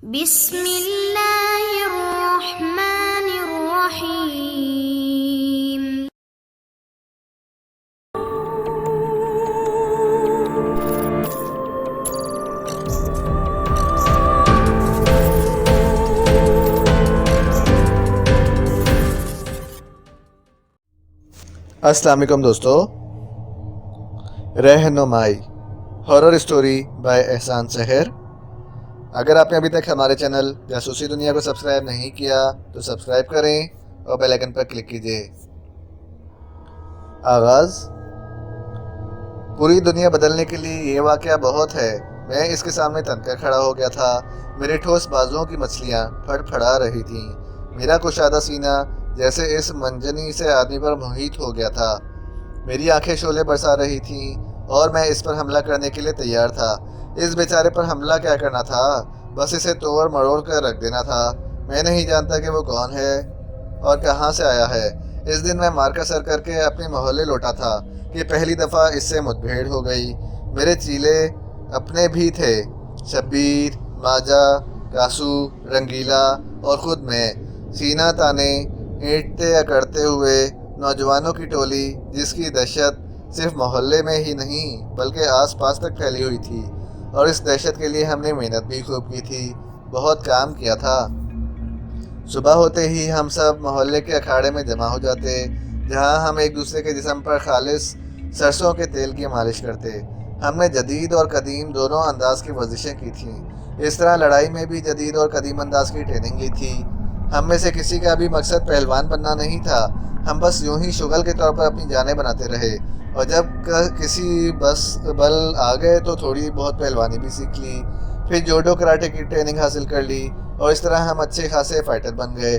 بسم اللہ الرحمن الرحیم۔ السلام علیکم دوستو، رہنمائی ہارر اسٹوری بائی احسان سحر۔ اگر آپ نے ابھی تک ہمارے چینل جاسوسی دنیا کو سبسکرائب نہیں کیا تو سبسکرائب کریں اور بیل آئیکن پر کلک کیجیے۔ آغاز۔ پوری دنیا بدلنے کے لیے یہ واقعہ بہت ہے۔ میں اس کے سامنے تن کر کھڑا ہو گیا تھا۔ میرے ٹھوس بازوؤں کی مچھلیاں پھڑ پھڑا رہی تھیں۔ میرا کشادہ سینہ جیسے اس منجنی سے آدمی پر محیط ہو گیا تھا۔ میری آنکھیں شعلے برسا رہی تھیں اور میں اس پر حملہ کرنے کے لیے تیار تھا۔ اس بیچارے پر حملہ کیا کرنا تھا، بس اسے توڑ مروڑ کر رکھ دینا تھا۔ میں نہیں جانتا کہ وہ کون ہے اور کہاں سے آیا ہے۔ اس دن میں مارکا سر کر کے اپنے محلے لوٹا تھا کہ پہلی دفعہ اس سے مدبھیڑ ہو گئی۔ میرے چیلے اپنے بھی تھے، شبیر، ماجا، کاسو، رنگیلا اور خود میں، سینہ تانے اینٹتے اکڑتے ہوئے نوجوانوں کی ٹولی، جس کی دہشت صرف محلے میں ہی نہیں بلکہ آس پاس تک پھیلی ہوئی تھی۔ اور اس دہشت کے لیے ہم نے محنت بھی خوب کی تھی، بہت کام کیا تھا۔ صبح ہوتے ہی ہم سب محلے کے اکھاڑے میں جمع ہو جاتے، جہاں ہم ایک دوسرے کے جسم پر خالص سرسوں کے تیل کی مالش کرتے۔ ہم نے جدید اور قدیم دونوں انداز کی ورزشیں کی تھیں۔ اس طرح لڑائی میں بھی جدید اور قدیم انداز کی ٹریننگ لی تھی۔ ہم میں سے کسی کا بھی مقصد پہلوان بننا نہیں تھا، ہم بس یوں ہی شغل کے طور پر اپنی جانیں بناتے رہے، اور جب کسی بل آ گئے تو تھوڑی بہت پہلوانی بھی سیکھ لی، پھر جوڈو کراٹے کی ٹریننگ حاصل کر لی، اور اس طرح ہم اچھے خاصے فائٹر بن گئے۔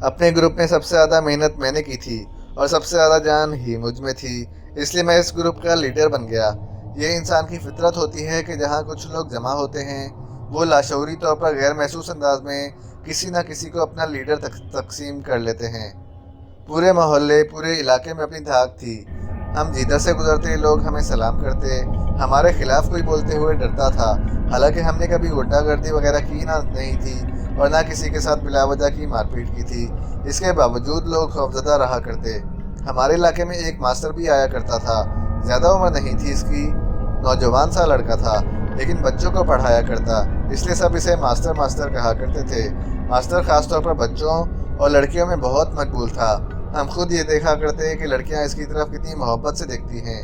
اپنے گروپ میں سب سے زیادہ محنت میں نے کی تھی اور سب سے زیادہ جان ہی مجھ میں تھی، اس لیے میں اس گروپ کا لیڈر بن گیا۔ یہ انسان کی فطرت ہوتی ہے کہ جہاں کچھ لوگ جمع ہوتے ہیں، وہ لاشعوری طور پر غیر محسوس انداز میں کسی نہ کسی کو اپنا لیڈر تقسیم کر لیتے ہیں۔ پورے محلے، پورے علاقے میں اپنی دھاک تھی۔ ہم جدھر سے گزرتے لوگ ہمیں سلام کرتے، ہمارے خلاف کوئی بولتے ہوئے ڈرتا تھا، حالانکہ ہم نے کبھی غنڈہ گردی وغیرہ کی نہیں تھی اور نہ کسی کے ساتھ بلا وجہ کی مار پیٹ کی تھی۔ اس کے باوجود لوگ خوفزدہ رہا کرتے۔ ہمارے علاقے میں ایک ماسٹر بھی آیا کرتا تھا، زیادہ عمر نہیں تھی اس کی، نوجوان سا لڑکا تھا، لیکن بچوں کو پڑھایا کرتا، اس لیے سب اسے ماسٹر کہا کرتے تھے۔ ماسٹر خاص طور پر بچوں اور لڑکیوں میں بہت مقبول تھا۔ ہم خود یہ دیکھا کرتے کہ لڑکیاں اس کی طرف کتنی محبت سے دیکھتی ہیں،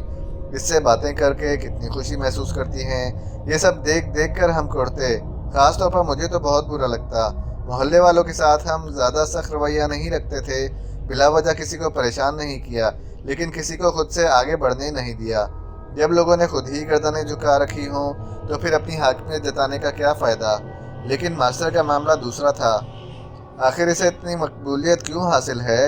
اس سے باتیں کر کے کتنی خوشی محسوس کرتی ہیں۔ یہ سب دیکھ کر ہم کرتے، خاص طور پر مجھے تو بہت برا لگتا۔ محلے والوں کے ساتھ ہم زیادہ سخت رویہ نہیں رکھتے تھے، بلا وجہ کسی کو پریشان نہیں کیا، لیکن کسی کو خود سے آگے بڑھنے نہیں دیا۔ جب لوگوں نے خود ہی گردنیں جھکا رکھی ہوں تو پھر اپنی حاکمیت جتانے کا کیا فائدہ؟ لیکن ماسٹر کا معاملہ دوسرا تھا۔ آخر اسے اتنی مقبولیت کیوں حاصل ہے؟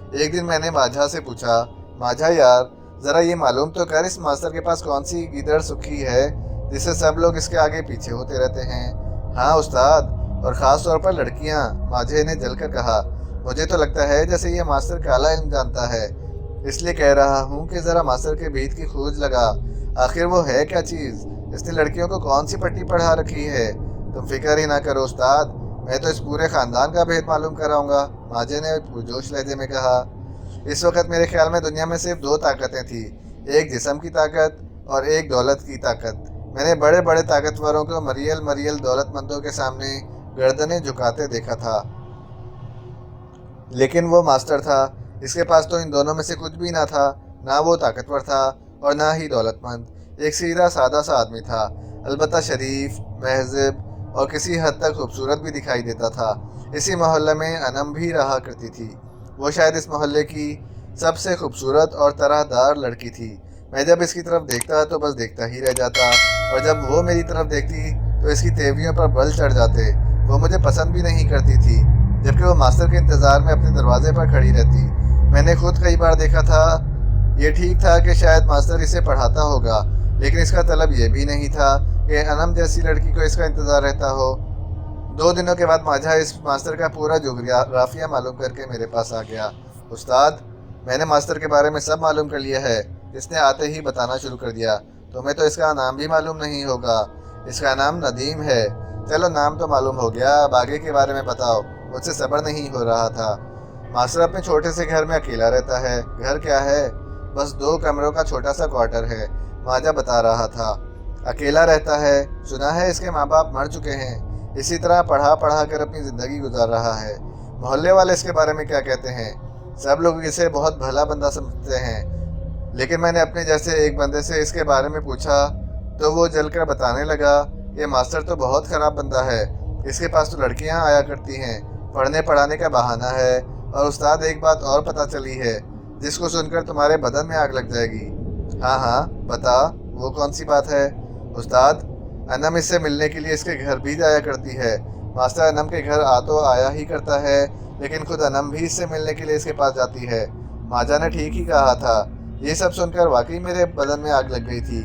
ایک دن میں نے ماجھا سے پوچھا، ماجھا یار، ذرا یہ معلوم تو کر، اس ماسٹر کے پاس کون سی گیدڑ سکھی ہے جسے سب لوگ اس کے آگے پیچھے ہوتے رہتے ہیں؟ ہاں استاد، اور خاص طور پر لڑکیاں، ماجھے نے جل کر کہا۔ مجھے تو لگتا ہے جیسے یہ ماسٹر کالا علم جانتا ہے، اس لیے کہہ رہا ہوں کہ ذرا ماسٹر کے بھید کی کھوج لگا۔ آخر وہ ہے کیا چیز؟ اس نے لڑکیوں کو کون سی پٹی پڑھا رکھی ہے؟ تم فکر ہی نہ کرو استاد، میں تو اس پورے خاندان کا بھید معلوم کراؤں گا، ماجھے نے پرجوش لہجے میں کہا۔ اس وقت میرے خیال میں دنیا میں صرف دو طاقتیں تھیں، ایک جسم کی طاقت اور ایک دولت کی طاقت۔ میں نے بڑے بڑے طاقتوروں کو مریل دولت مندوں کے سامنے گردنیں جھکاتے دیکھا تھا، لیکن وہ ماسٹر تھا، اس کے پاس تو ان دونوں میں سے کچھ بھی نہ تھا، نہ وہ طاقتور تھا اور نہ ہی دولت مند۔ ایک سیدھا سادہ سا آدمی تھا، البتہ شریف، مہذب اور کسی حد تک خوبصورت بھی دکھائی دیتا تھا۔ اسی محلے میں انم بھی رہا کرتی تھی، وہ شاید اس محلے کی سب سے خوبصورت اور طرح دار لڑکی تھی۔ میں جب اس کی طرف دیکھتا تو بس دیکھتا ہی رہ جاتا، اور جب وہ میری طرف دیکھتی تو اس کی تیوریوں پر بل چڑھ جاتے۔ وہ مجھے پسند بھی نہیں کرتی تھی، جبکہ وہ ماسٹر کے انتظار میں اپنے دروازے پر کھڑی رہتی۔ میں نے خود کئی بار دیکھا تھا۔ یہ ٹھیک تھا کہ شاید ماسٹر اسے پڑھاتا ہوگا، لیکن اس کا طلب یہ بھی نہیں تھا کہ انم جیسی لڑکی کو اس کا انتظار رہتا ہو۔ 2 دنوں کے بعد ماجھا اس ماسٹر کا پورا جغرافیہ معلوم کر کے میرے پاس آ گیا۔ استاد، میں نے ماسٹر کے بارے میں سب معلوم کر لیا ہے، اس نے آتے ہی بتانا شروع کر دیا۔ تمہیں تو اس کا نام بھی معلوم نہیں ہوگا۔ اس کا نام ندیم ہے۔ چلو نام تو معلوم ہو گیا، اب آگے کے بارے میں بتاؤ، مجھ سے صبر نہیں ہو رہا تھا۔ ماسٹر اپنے چھوٹے سے گھر میں اکیلا رہتا ہے۔ گھر کیا ہے، بس 2 کمروں کا چھوٹا سا کوارٹر ہے، ماجا بتا رہا تھا۔ اکیلا رہتا ہے، سنا ہے اس کے ماں باپ مر چکے ہیں، اسی طرح پڑھا کر اپنی زندگی گزار رہا ہے۔ محلے والے اس کے بارے میں کیا کہتے ہیں؟ سب لوگ اسے بہت بھلا بندہ سمجھتے ہیں، لیکن میں نے اپنے جیسے ایک بندے سے اس کے بارے میں پوچھا تو وہ جل کر بتانے لگا کہ ماسٹر تو بہت خراب بندہ ہے، اس کے پاس تو لڑکیاں آیا کرتی ہیں، پڑھنے پڑھانے کا بہانہ ہے، اور استاد ایک بات اور پتہ چلی ہے جس کو سن کر تمہارے بدن میں آگ لگ جائے گی۔ ہاں بتا، وہ کون سی بات ہے؟ استاد، انم اس سے ملنے کے لیے اس کے گھر بھی جایا کرتی ہے۔ ماسٹر انم کے گھر تو آیا ہی کرتا ہے، لیکن خود انم بھی اس سے ملنے کے لیے اس کے پاس جاتی ہے۔ ماجا نے ٹھیک ہی کہا تھا۔ یہ سب سن کر واقعی میرے بدن میں آگ لگ گئی تھی۔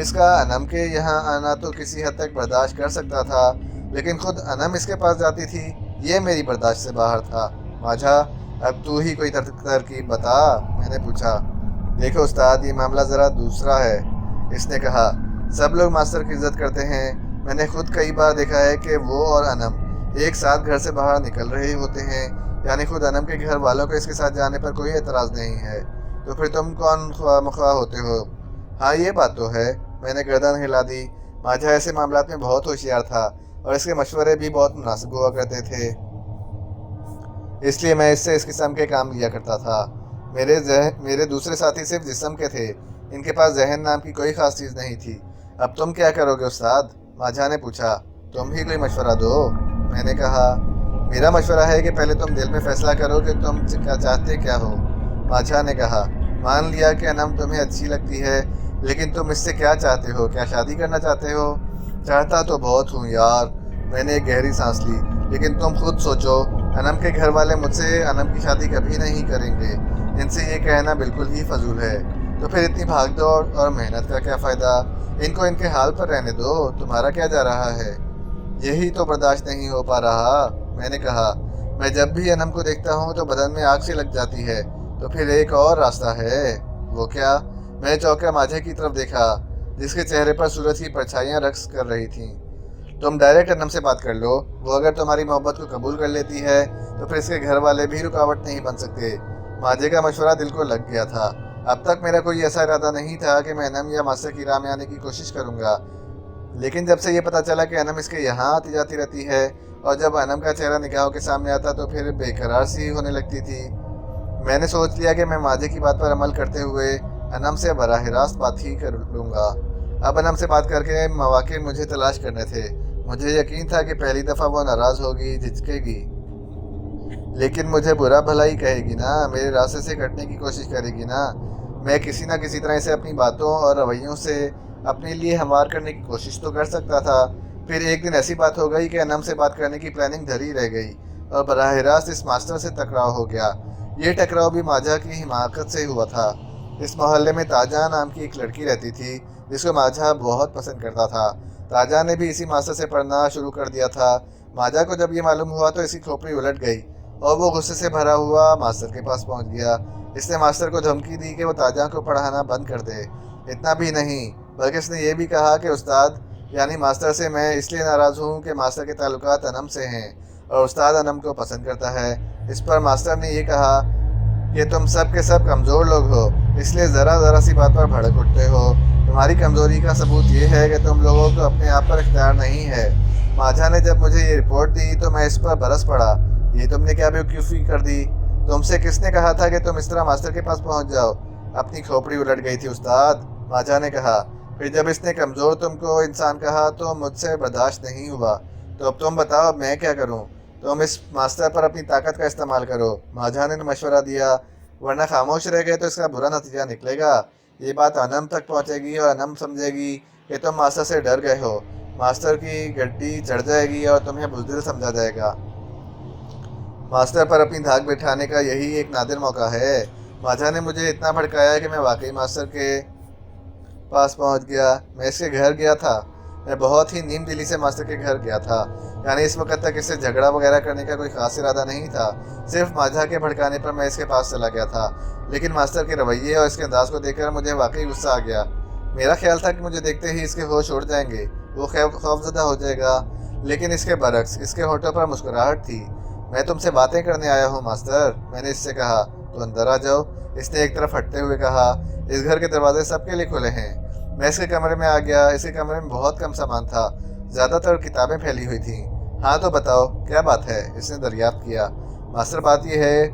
اس کا انم کے یہاں آنا تو کسی حد تک برداشت کر سکتا تھا، لیکن خود انم اس کے پاس جاتی تھی، یہ میری برداشت سے باہر تھا۔ ماجا، اب تو ہی کوئی ترکیب بتا، میں نے پوچھا۔ دیکھو استاد، یہ معاملہ ذرا دوسرا ہے، اس نے کہا۔ سب لوگ ماسٹر کی عزت کرتے ہیں، میں نے خود کئی بار دیکھا ہے کہ وہ اور انم ایک ساتھ گھر سے باہر نکل رہے ہوتے ہیں، یعنی خود انم کے گھر والوں کو اس کے ساتھ جانے پر کوئی اعتراض نہیں ہے، تو پھر تم کون خواہ مخواہ ہوتے ہو؟ ہاں یہ بات تو ہے، میں نے گردن ہلا دی۔ ماجا ایسے معاملات میں بہت ہوشیار تھا، اور اس کے مشورے بھی بہت مناسب ہوا کرتے تھے، اس لیے میں اس سے اس قسم کے کام لیا کرتا تھا۔ میرے دوسرے ساتھی صرف جسم کے تھے، ان کے پاس ذہن نام کی کوئی خاص چیز نہیں تھی۔ اب تم کیا کرو گے استاد؟ ماجا نے پوچھا۔ تم ہی کوئی مشورہ دو، میں نے کہا۔ میرا مشورہ ہے کہ پہلے تم دل میں فیصلہ کرو کہ تم کیا چاہتے کیا ہو، ماجا نے کہا۔ مان لیا کہ انم تمہیں اچھی لگتی ہے، لیکن تم اس سے کیا چاہتے ہو؟ کیا شادی کرنا چاہتے ہو؟ چاہتا تو بہت ہوں یار، میں نے ایک گہری سانس لی، لیکن تم خود سوچو، انم کے گھر والے مجھ سے انم کی شادی کبھی نہیں کریں گے، ان سے یہ کہنا بالکل ہی فضول ہے، تو پھر اتنی بھاگ دوڑ اور محنت کا کیا فائدہ؟ ان کو ان کے حال پر رہنے دو، تمہارا کیا جا رہا ہے؟ یہی تو برداشت نہیں ہو پا رہا، میں نے کہا۔ میں جب بھی انم کو دیکھتا ہوں تو بدن میں آگ سی لگ جاتی ہے، تو پھر ایک اور راستہ ہے۔ وہ کیا؟ میں چونک کر ماجھے کی طرف دیکھا، جس کے چہرے پر سورج کی پرچھائیاں رقص کر رہی تھیں۔ تم ڈائریکٹ انم سے بات کر لو، وہ اگر تمہاری محبت کو قبول کر لیتی ہے تو پھر اس کے گھر والے بھی رکاوٹ نہیں بن سکتے۔ ماجھے کا مشورہ دل کو لگ گیا تھا۔ اب تک میرا کوئی ایسا ارادہ نہیں تھا کہ میں انم یا ماسٹر کی راہ میں آنے کی کوشش کروں گا، لیکن جب سے یہ پتہ چلا کہ انم اس کے یہاں آتی جاتی رہتی ہے، اور جب انم کا چہرہ نگاہوں کے سامنے آتا تو پھر بے قرار سی ہونے لگتی تھی، میں نے سوچ لیا کہ میں ماجھے کی بات پر عمل کرتے ہوئے انم سے براہ راست بات ہی کر لوں گا۔ اب انم سے بات کر کے مواقع مجھے تلاش کرنے تھے۔ مجھے یقین تھا کہ پہلی دفعہ وہ ناراض ہوگی، جھجکے گی، لیکن مجھے برا بھلا ہی کہے گی نا، میرے راستے سے کٹنے کی کوشش کرے گی نا۔ میں کسی نہ کسی طرح اسے اپنی باتوں اور رویوں سے اپنے لیے ہموار کرنے کی کوشش تو کر سکتا تھا۔ پھر ایک دن ایسی بات ہو گئی کہ انم سے بات کرنے کی پلاننگ دھری رہ گئی، اور براہ راست اس ماسٹر سے ٹکراؤ ہو گیا۔ یہ ٹکراؤ بھی ماجا کی حماقت سے ہوا تھا۔ اس محلے میں تاجا نام کی ایک لڑکی رہتی تھی، جس کو ماجا بہت پسند کرتا تھا۔ تاجا نے بھی اسی ماسٹر سے پڑھنا شروع کر دیا تھا۔ ماجا کو جب یہ معلوم ہوا تو اس کی کھوپڑی الٹ گئی، اور وہ غصے سے بھرا ہوا ماسٹر کے پاس پہنچ گیا۔ اس نے ماسٹر کو دھمکی دی کہ وہ تاجا کو پڑھانا بند کر دے۔ اتنا بھی نہیں، بلکہ اس نے یہ بھی کہا کہ استاد یعنی ماسٹر سے میں اس لیے ناراض ہوں کہ ماسٹر کے تعلقات انم سے ہیں، اور استاد انم کو پسند کرتا ہے۔ اس پر ماسٹر نے یہ کہا کہ تم سب کے سب کمزور لوگ ہو، اس لیے ذرا سی بات پر بھڑک اٹھتے ہو۔ تمہاری کمزوری کا ثبوت یہ ہے کہ تم لوگوں کو اپنے آپ پر اختیار نہیں ہے۔ ماجا نے جب مجھے یہ رپورٹ دی تو میں اس پر برس پڑا۔ یہ تم نے کیا بیوقوفی کر دی؟ تم سے کس نے کہا تھا کہ تم اس طرح ماسٹر کے پاس پہنچ جاؤ؟ اپنی کھوپڑی الٹ گئی تھی استاد، ماجا نے کہا۔ پھر جب اس نے کمزور تم کو انسان کہا تو مجھ سے برداشت نہیں ہوا۔ تو اب تم بتاؤ اب میں کیا کروں؟ تم اس ماسٹر پر اپنی طاقت کا استعمال کرو، ماجا نے مشورہ دیا، ورنہ خاموش رہ گئے تو اس کا برا نتیجہ نکلے گا۔ یہ بات انم تک پہنچے گی اور انم سمجھے گی کہ تم ماسٹر سے ڈر گئے ہو، ماسٹر کی گڈی چڑھ جائے گی اور تمہیں بزدل سمجھا جائے گا۔ ماسٹر پر اپنی دھاک بٹھانے کا یہی ایک نادر موقع ہے۔ ماجا نے مجھے اتنا بھڑکایا کہ میں واقعی ماسٹر کے پاس پہنچ گیا۔ میں اس کے گھر گیا تھا، میں بہت ہی نیم دلی سے ماسٹر کے گھر گیا تھا، یعنی اس وقت تک اس سے جھگڑا وغیرہ کرنے کا کوئی خاص ارادہ نہیں تھا، صرف ماجا کے بھڑکانے پر میں اس کے پاس چلا گیا تھا۔ لیکن ماسٹر کے رویے اور اس کے انداز کو دیکھ کر مجھے واقعی غصہ آ گیا۔ میرا خیال تھا کہ مجھے دیکھتے ہی اس کے ہوش اڑ جائیں گے، وہ خوفزدہ ہو جائے گا، لیکن اس کے برعکس اس کے ہونٹوں پر مسکراہٹ تھی۔ میں تم سے باتیں کرنے آیا ہوں ماسٹر، میں نے اس سے کہا۔ تو اندر آ جاؤ، اس نے ایک طرف ہٹتے ہوئے کہا۔ اس گھر کے دروازے سب کے لیے کھلے ہیں۔ میں اس کے کمرے میں آ گیا۔ اس کے کمرے میں بہت کم سامان تھا، زیادہ تر کتابیں پھیلی ہوئی تھیں۔ ہاں تو بتاؤ کیا بات ہے، اس نے دریافت کیا۔ ماسٹر بات یہ ہے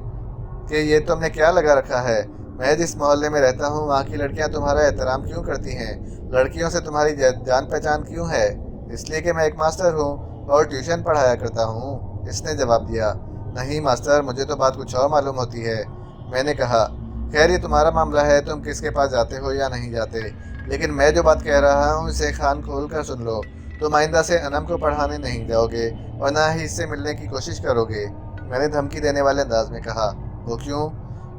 کہ یہ تم نے کیا لگا رکھا ہے؟ میں جس محلے میں رہتا ہوں وہاں کی لڑکیاں تمہارا احترام کیوں کرتی ہیں؟ لڑکیوں سے تمہاری جان پہچان کیوں ہے؟ اس لیے کہ میں ایک ماسٹر ہوں اور ٹیوشن پڑھایا کرتا ہوں، اس نے جواب دیا۔ نہیں ماسٹر، مجھے تو بات کچھ اور معلوم ہوتی ہے، میں نے کہا۔ خیر یہ تمہارا معاملہ ہے، تم کس کے پاس جاتے ہو یا نہیں جاتے، لیکن میں جو بات کہہ رہا ہوں اسے کان کھول کر سن لو۔ تم آئندہ سے انم کو پڑھانے نہیں جاؤ گے اور نہ ہی اس سے ملنے کی کوشش کرو گے، میں نے دھمکی دینے والے انداز میں کہا۔ وہ کیوں؟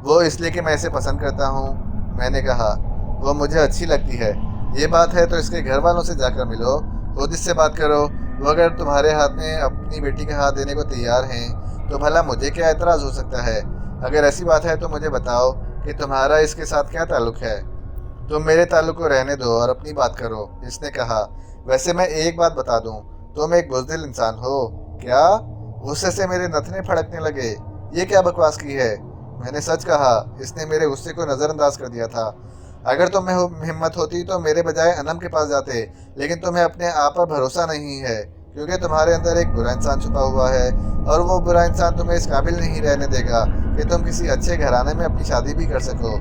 وہ اس لیے کہ میں اسے پسند کرتا ہوں، میں نے کہا۔ وہ مجھے اچھی لگتی ہے۔ یہ بات ہے تو اس کے گھر والوں سے جا کر ملو، خود اس سے بات کرو۔ وہ اگر تمہارے ہاتھ میں اپنی بیٹی کا ہاتھ دینے کو تیار ہیں تو بھلا مجھے کیا اعتراض ہو سکتا ہے؟ اگر ایسی بات ہے تو مجھے بتاؤ کہ تمہارا اس کے ساتھ کیا تعلق ہے؟ تم میرے تعلق کو رہنے دو اور اپنی بات کرو، اس نے کہا۔ ویسے میں ایک بات بتا دوں، تم ایک بزدل انسان ہو۔ کیا؟ غصے سے میرے نتنے پھڑکنے لگے۔ یہ کیا بکواس کی ہے؟ میں نے سچ کہا، اس نے میرے غصے کو نظر انداز کر دیا تھا۔ اگر تم میں ہمت ہوتی تو میرے بجائے انم کے پاس جاتے، لیکن تمہیں اپنے آپ پر بھروسہ نہیں ہے کیونکہ تمہارے اندر ایک برا انسان چھپا ہوا ہے اور وہ برا انسان تمہیں اس قابل نہیں رہنے دے گا کہ تم کسی اچھے گھرانے میں اپنی شادی بھی کر سکو۔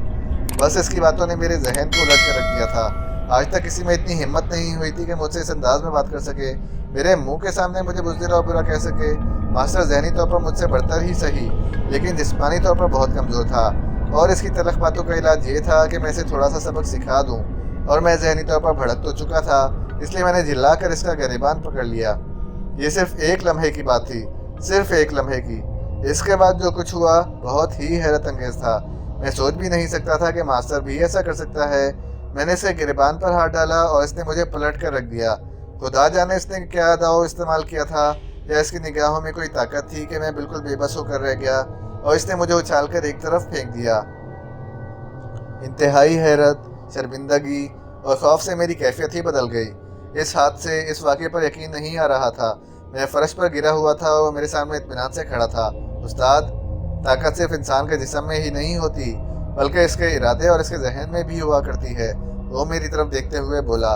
بس اس کی باتوں نے میرے ذہن کو الٹ کر رکھ دیا تھا۔ آج تک کسی میں اتنی ہمت نہیں ہوئی تھی کہ مجھ سے اس انداز میں بات کر سکے، میرے منہ کے سامنے مجھے بزدل اور برا کہہ سکے۔ ماسٹر ذہنی طور پر مجھ سے برتر ہی صحیح، لیکن جسمانی طور پر بہت کمزور تھا، اور اس کی تلخ باتوں کا علاج یہ تھا کہ میں اسے تھوڑا سا سبق سکھا دوں، اور میں ذہنی طور پر بھڑک تو چکا تھا، اس لیے میں نے جھلا کر اس کا گریبان پکڑ لیا۔ یہ صرف ایک لمحے کی بات تھی، صرف ایک لمحے کی۔ اس کے بعد جو کچھ ہوا بہت ہی حیرت انگیز تھا۔ میں سوچ بھی نہیں سکتا تھا کہ ماسٹر بھی ایسا کر سکتا ہے۔ میں نے اسے گریبان پر ہاتھ ڈالا اور اس نے مجھے پلٹ کر رکھ دیا۔ خدا جانے اس نے کیا داؤ استعمال کیا تھا، یا اس کی نگاہوں میں کوئی طاقت تھی کہ میں بالکل بے بس ہو کر رہ گیا اور اس نے مجھے اچھال کر ایک طرف پھینک دیا۔ انتہائی حیرت، شرمندگی اور خوف سے میری کیفیت ہی بدل گئی۔ اس اس واقعے پر یقین نہیں آ رہا تھا۔ میں فرش پر گرا ہوا تھا اور میرے سامنے اطمینان سے کھڑا تھا۔ استاد، طاقت صرف انسان کے جسم میں ہی نہیں ہوتی بلکہ اس کے ارادے اور اس کے ذہن میں بھی ہوا کرتی ہے، وہ میری طرف دیکھتے ہوئے بولا۔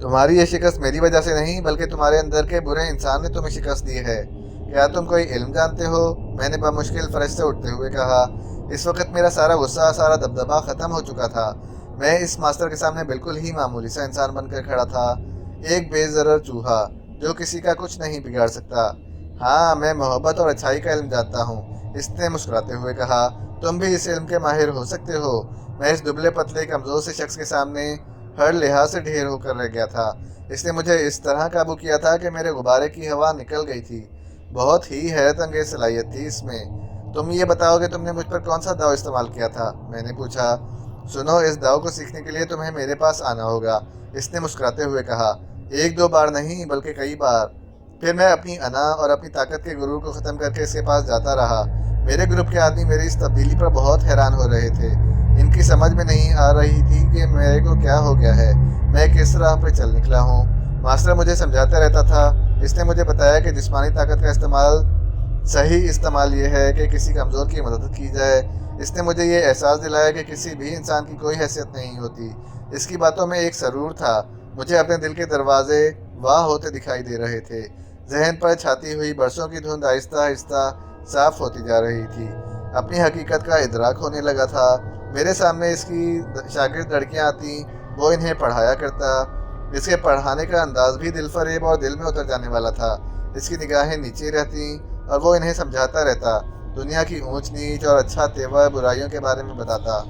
تمہاری یہ شکست میری وجہ سے نہیں بلکہ تمہارے اندر کے برے انسان نے تمہیں شکست دی ہے۔ کیا تم کوئی علم جانتے ہو؟ میں نے بمشکل فرش سے اٹھتے ہوئے کہا۔ اس وقت میرا سارا غصہ، سارا دبدبا ختم ہو چکا تھا۔ میں اس ماسٹر کے سامنے بالکل ہی معمولی سا انسان بن کر کھڑا تھا، ایک بے ضرر چوہا جو کسی کا کچھ نہیں بگاڑ سکتا۔ ہاں، میں محبت اور اچھائی کا علم جانتا ہوں، اس نے مسکراتے ہوئے کہا۔ تم بھی اس علم کے ماہر ہو سکتے ہو۔ میں اس دبلے پتلے کمزور سے شخص کے سامنے ہر لحاظ سے ڈھیر ہو کر رہ گیا تھا۔ اس نے مجھے اس طرح قابو کیا تھا کہ میرے غبارے کی ہوا نکل گئی تھی۔ بہت ہی حیرت انگیز صلاحیت تھی اس میں۔ تم یہ بتاؤ کہ تم نے مجھ پر کون سا داؤ استعمال کیا تھا؟ میں نے پوچھا۔ سنو، اس داؤ کو سیکھنے کے لیے تمہیں میرے پاس آنا ہوگا، اس نے مسکراتے ہوئے کہا۔ ایک دو بار نہیں بلکہ کئی بار۔ پھر میں اپنی انا اور اپنی طاقت کے غرور کو ختم کر کے اس کے پاس جاتا رہا۔ میرے گروپ کے آدمی میری اس تبدیلی پر بہت حیران ہو رہے تھے۔ ان کی سمجھ میں نہیں آ رہی تھی کہ میرے کو کیا ہو گیا ہے، میں کس راہ پہ چل نکلا ہوں۔ ماسٹر مجھے سمجھاتا رہتا تھا۔ اس نے مجھے بتایا کہ جسمانی طاقت کا صحیح استعمال یہ ہے کہ کسی کمزور کی مدد کی جائے۔ اس نے مجھے یہ احساس دلایا کہ کسی بھی انسان کی کوئی حیثیت نہیں ہوتی۔ اس کی باتوں میں ایک سرور تھا۔ مجھے اپنے دل کے دروازے واہ ہوتے دکھائی دے رہے تھے۔ ذہن پر چھاتی ہوئی برسوں کی دھند آہستہ آہستہ صاف ہوتی جا رہی تھی۔ اپنی حقیقت کا ادراک ہونے لگا تھا۔ میرے سامنے اس کی شاگرد لڑکیاں آتیں، وہ انہیں پڑھایا کرتا۔ اس کے پڑھانے کا انداز بھی دل فریب اور دل میں اتر جانے والا تھا۔ اس کی نگاہیں نیچے رہتی اور وہ انہیں سمجھاتا رہتا، دنیا کی اونچ نیچ اور اچھا تیور برائیوں کے بارے میں بتاتا۔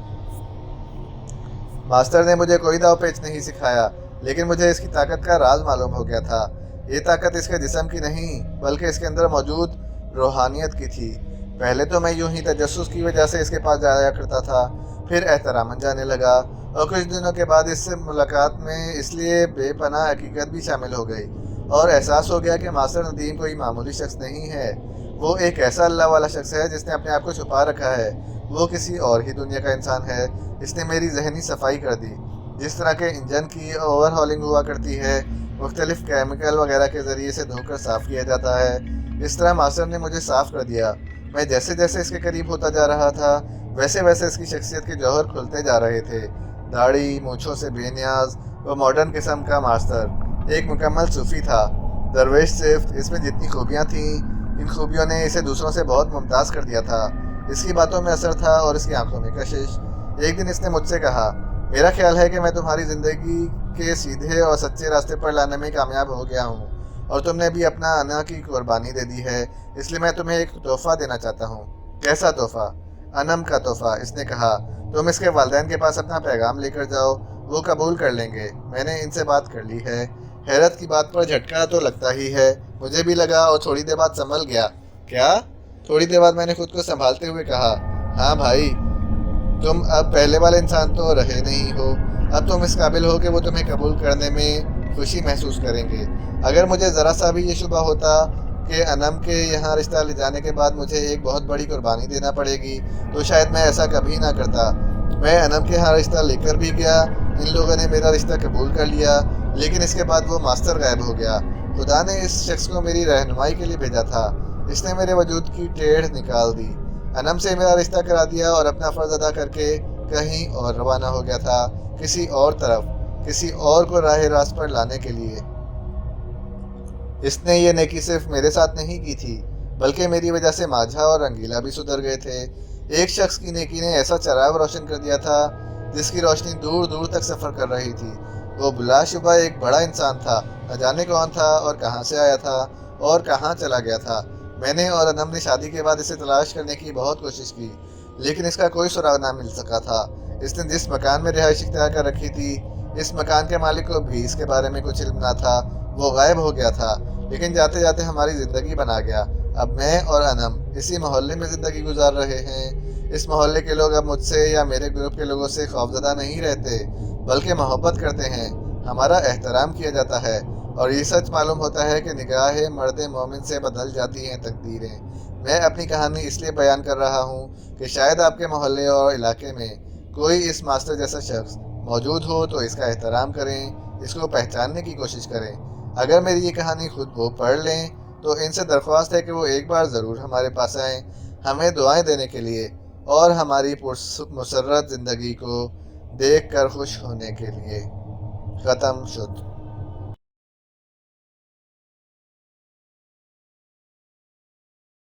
ماسٹر نے مجھے کوئی داؤ پیچ نہیں سکھایا، لیکن مجھے اس کی طاقت کا راز معلوم ہو گیا تھا۔ یہ طاقت اس کے جسم کی نہیں بلکہ اس کے اندر موجود روحانیت کی تھی۔ پہلے تو میں یوں ہی تجسس کی وجہ سے اس کے پاس جایا کرتا تھا، پھر احتراماً جانے لگا، اور کچھ دنوں کے بعد اس سے ملاقات میں اس لیے بے پناہ حقیقت بھی شامل ہو گئی، اور احساس ہو گیا کہ ماسٹر ندیم کوئی معمولی شخص نہیں ہے۔ وہ ایک ایسا اللہ والا شخص ہے جس نے اپنے آپ کو چھپا رکھا ہے۔ وہ کسی اور ہی دنیا کا انسان ہے۔ اس نے میری ذہنی صفائی کر دی۔ جس طرح کے انجن کی اوور ہالنگ ہوا کرتی ہے، مختلف کیمیکل وغیرہ کے ذریعے سے دھو کر صاف کیا جاتا ہے، اس طرح ماسٹر نے مجھے صاف کر دیا۔ میں جیسے جیسے اس کے قریب ہوتا جا رہا تھا ویسے ویسے اس کی شخصیت کے جوہر کھلتے جا رہے تھے۔ داڑھی مونچھوں سے بے نیاز وہ ماڈرن قسم کا ماسٹر ایک مکمل صوفی تھا۔ درویش صفت اس میں جتنی خوبیاں تھیں، ان خوبیوں نے اسے دوسروں سے بہت ممتاز کر دیا تھا۔ اس کی باتوں میں اثر تھا اور اس کی آنکھوں میں کشش۔ ایک دن اس نے مجھ سے کہا، میرا خیال ہے کہ میں تمہاری زندگی کے سیدھے اور سچے راستے پر لانے میں کامیاب ہو گیا ہوں، اور تم نے بھی اپنا انا کی قربانی دے دی ہے، اس لیے میں تمہیں ایک تحفہ دینا چاہتا ہوں۔ کیسا تحفہ؟ انم کا تحفہ، اس نے کہا۔ تم اس کے والدین کے پاس اپنا پیغام لے کر جاؤ، وہ قبول کر لیں گے۔ میں نے ان سے بات کر لی ہے۔ حیرت کی بات پر جھٹکا تو لگتا ہی ہے، مجھے بھی لگا، اور تھوڑی دیر بعد سنبھل گیا۔ کیا؟ تھوڑی دیر بعد میں نے خود کو سنبھالتے ہوئے کہا، ہاں بھائی، تم اب پہلے والے انسان تو رہے نہیں ہو، اب تم اس قابل ہو کہ وہ تمہیں قبول کرنے میں خوشی محسوس کریں گے۔ اگر مجھے ذرا سا بھی یہ شبہ ہوتا کہ انم کے یہاں رشتہ لے جانے کے بعد مجھے ایک بہت بڑی قربانی دینا پڑے گی تو شاید میں ایسا کبھی نہ کرتا۔ میں انم کے یہاں رشتہ لے کر بھی گیا، ان لوگوں نے میرا رشتہ قبول کر لیا، لیکن اس کے بعد وہ ماسٹر غائب ہو گیا۔ خدا نے اس شخص کو میری رہنمائی کے لیے بھیجا تھا، اس نے میرے وجود کی ٹیڑھ نکال دی، انم سے میرا رشتہ کرا دیا اور اپنا فرض ادا کر کے کہیں اور روانہ ہو گیا تھا، کسی اور طرف، کسی اور کو راہ راست پر لانے کے لیے۔ اس نے یہ نیکی صرف میرے ساتھ نہیں کی تھی، بلکہ میری وجہ سے ماجھا اور رنگیلا بھی سدھر گئے تھے۔ ایک شخص کی نیکی نے ایسا چراغ روشن کر دیا تھا جس کی روشنی دور دور تک سفر کر رہی تھی۔ وہ بلا شبہ ایک بڑا انسان تھا، نہ جانے کون تھا اور کہاں سے آیا تھا اور کہاں چلا گیا تھا۔ میں نے اور انم نے شادی کے بعد اسے تلاش کرنے کی بہت کوشش کی، لیکن اس کا کوئی سراغ نہ مل سکا تھا۔ اس نے جس مکان میں رہائش اختیار کر رکھی تھی، اس مکان کے مالک کو بھی اس کے بارے میں کچھ علم نہ تھا۔ وہ غائب ہو گیا تھا، لیکن جاتے جاتے ہماری زندگی بنا گیا۔ اب میں اور انم اسی محلے میں زندگی گزار رہے ہیں۔ اس محلے کے لوگ اب مجھ سے یا میرے گروپ کے لوگوں سے خوفزدہ نہیں رہتے، بلکہ محبت کرتے ہیں، ہمارا احترام کیا جاتا ہے، اور یہ سچ معلوم ہوتا ہے کہ نگاہ مرد مومن سے بدل جاتی ہیں تقدیریں۔ میں اپنی کہانی اس لیے بیان کر رہا ہوں کہ شاید آپ کے محلے اور علاقے میں کوئی اس ماسٹر جیسا شخص موجود ہو تو اس کا احترام کریں، اس کو پہچاننے کی کوشش کریں۔ اگر میری یہ کہانی خود وہ پڑھ لیں تو ان سے درخواست ہے کہ وہ ایک بار ضرور ہمارے پاس آئیں، ہمیں دعائیں دینے کے لیے اور ہماری مسرت زندگی کو دیکھ کر خوش ہونے کے لیے۔ ختم شد۔